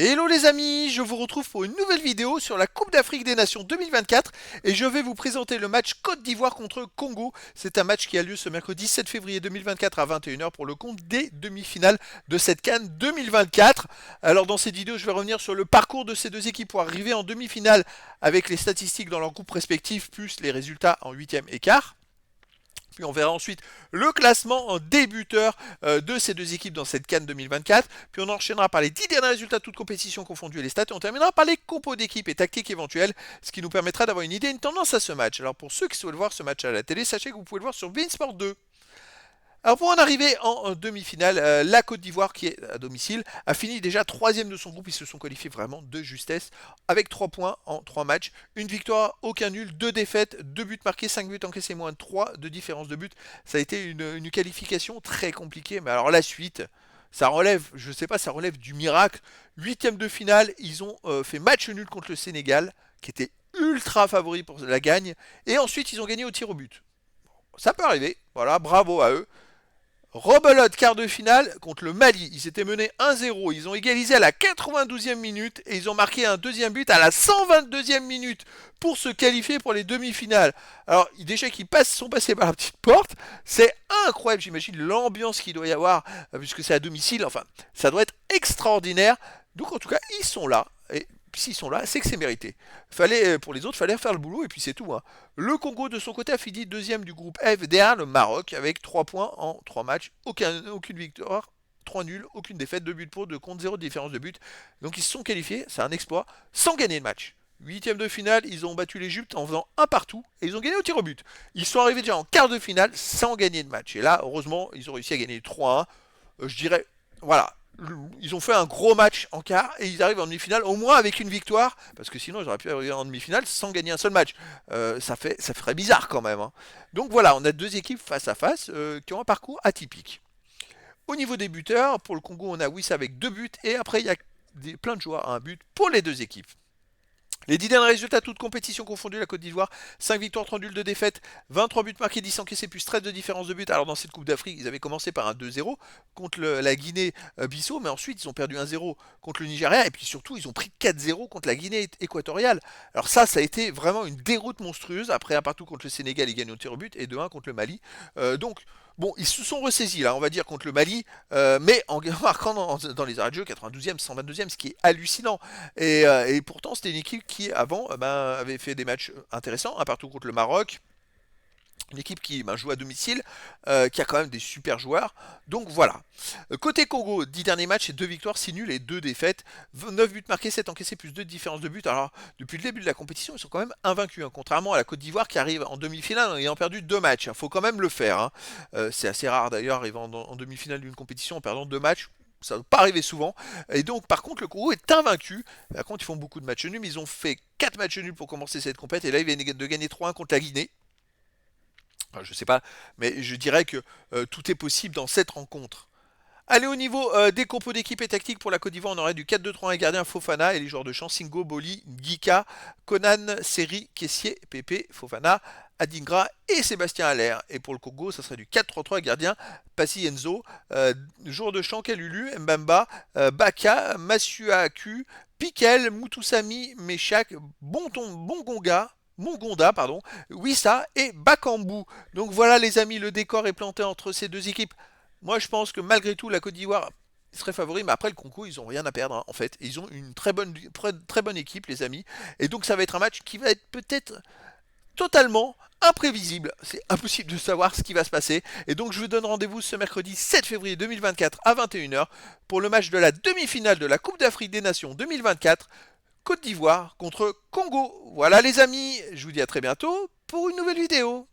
Hello les amis, je vous retrouve pour une nouvelle vidéo sur la Coupe d'Afrique des Nations 2024 et je vais vous présenter le match Côte d'Ivoire contre Congo. C'est un match qui a lieu ce mercredi 7 février 2024 à 21h pour le compte des demi-finales de cette CAN 2024. Alors dans cette vidéo, je vais revenir sur le parcours de ces deux équipes pour arriver en demi-finale avec les statistiques dans leurs groupes respectifs plus les résultats en huitième et quart. Puis on verra ensuite le classement en débuteur de ces deux équipes dans cette CAN 2024. Puis on enchaînera par les 10 derniers résultats de toutes compétitions confondues et les stats. Et on terminera par les compos d'équipes et tactiques éventuelles, ce qui nous permettra d'avoir une idée, une tendance à ce match. Alors pour ceux qui souhaitent voir ce match à la télé, sachez que vous pouvez le voir sur Beansport 2. Alors pour en arriver en demi-finale, la Côte d'Ivoire qui est à domicile a fini déjà troisième de son groupe. Ils se sont qualifiés vraiment de justesse avec 3 points en 3 matchs. Une victoire, aucun nul, 2 défaites, 2 buts marqués, 5 buts encaissés, moins de 3 de différence de but. Ça a été une qualification très compliquée. Mais alors la suite, ça relève, je sais pas, ça relève du miracle. Huitième de finale, ils ont fait match nul contre le Sénégal, qui était ultra favori pour la gagne. Et ensuite, ils ont gagné au tir au but. Ça peut arriver, voilà, bravo à eux. Rebelote, quart de finale contre le Mali. Ils étaient menés 1-0. Ils ont égalisé à la 92e minute et ils ont marqué un deuxième but à la 122e minute pour se qualifier pour les demi-finales. Alors, déjà qu'ils sont passés par la petite porte, c'est incroyable. J'imagine l'ambiance qu'il doit y avoir puisque c'est à domicile. Enfin, ça doit être extraordinaire. Donc, en tout cas, ils sont là. Et s'ils sont là, c'est que c'est mérité. Pour les autres, fallait faire le boulot et puis c'est tout. Hein. Le Congo, de son côté, a fini deuxième du groupe F derrière le Maroc avec 3 points en 3 matchs. Aucune victoire, 3 nuls, aucune défaite, 2 buts pour, 2 contre, 0 de différence de but. Donc ils se sont qualifiés, c'est un exploit, sans gagner de match. Huitième de finale, ils ont battu l'Égypte en faisant un partout et ils ont gagné au tir au but. Ils sont arrivés déjà en quart de finale sans gagner de match. Et là, heureusement, ils ont réussi à gagner 3-1. Je dirais, voilà, ils ont fait un gros match en quart et ils arrivent en demi-finale au moins avec une victoire parce que sinon ils auraient pu arriver en demi-finale sans gagner un seul match. Ça ferait bizarre quand même. Hein. Donc voilà, on a deux équipes face à face qui ont un parcours atypique. Au niveau des buteurs, pour le Congo, on a Wissa avec 2 buts et après il y a plein de joueurs à un but pour les deux équipes. Les 10 derniers résultats, toutes compétitions confondues, la Côte d'Ivoire, 5 victoires, 3 nuls, 2 défaites, 23 buts marqués, 10 encaissés, plus 13 de différence de but. Alors dans cette Coupe d'Afrique, ils avaient commencé par un 2-0 contre la Guinée-Bissau, mais ensuite ils ont perdu 1-0 contre le Nigeria, et puis surtout ils ont pris 4-0 contre la Guinée équatoriale. Alors ça a été vraiment une déroute monstrueuse. Après un partout contre le Sénégal, ils gagnent au tir au but, et 2-1 contre le Mali. Donc bon, ils se sont ressaisis là, on va dire, contre le Mali, mais en marquant dans les arrêts de jeu 92e, 122e, ce qui est hallucinant. Et pourtant, c'était une équipe qui, avant, avait fait des matchs intéressants, un partout contre le Maroc. Une équipe qui joue à domicile, qui a quand même des super joueurs. Donc voilà. Côté Congo, 10 derniers matchs, et 2 victoires, 6 nuls et 2 défaites. 9 buts marqués, 7 encaissés, plus 2 de différence de but. Alors, depuis le début de la compétition, ils sont quand même invaincus. Hein, contrairement à la Côte d'Ivoire qui arrive en demi-finale en ayant perdu 2 matchs. Il faut quand même le faire. Hein. C'est assez rare d'ailleurs, arriver en demi-finale d'une compétition en perdant 2 matchs. Ça ne va pas arriver souvent. Et donc, par contre, le Congo est invaincu. Par contre, ils font beaucoup de matchs nuls, mais ils ont fait 4 matchs nuls pour commencer cette compétition. Et là, ils viennent de gagner 3-1 contre la Guinée. Enfin, je sais pas, mais je dirais que tout est possible dans cette rencontre. Allez, au niveau des compos d'équipe et tactique pour la Côte d'Ivoire, on aurait du 4-2-3-1 gardien Fofana et les joueurs de champ Singo, Boli, Gika, Conan, Seri, Kessié, Pepe, Fofana, Adingra et Sébastien Haller. Et pour le Congo, ça serait du 4-3-3 gardien Passy Enzo, joueurs de champ Kalulu, Mbamba, Baka, Masuaku, Piquel, Mutusami, Meshak, Bongonga, Mongonda, pardon, Wissa et Bakambu. Donc voilà les amis, le décor est planté entre ces deux équipes. Moi je pense que malgré tout la Côte d'Ivoire serait favori, mais après le Congo ils ont rien à perdre hein, en fait. Ils ont une très bonne équipe les amis. Et donc ça va être un match qui va être peut-être totalement imprévisible. C'est impossible de savoir ce qui va se passer. Et donc je vous donne rendez-vous ce mercredi 7 février 2024 à 21h pour le match de la demi-finale de la Coupe d'Afrique des Nations 2024. Côte d'Ivoire contre Congo. Voilà les amis, je vous dis à très bientôt pour une nouvelle vidéo.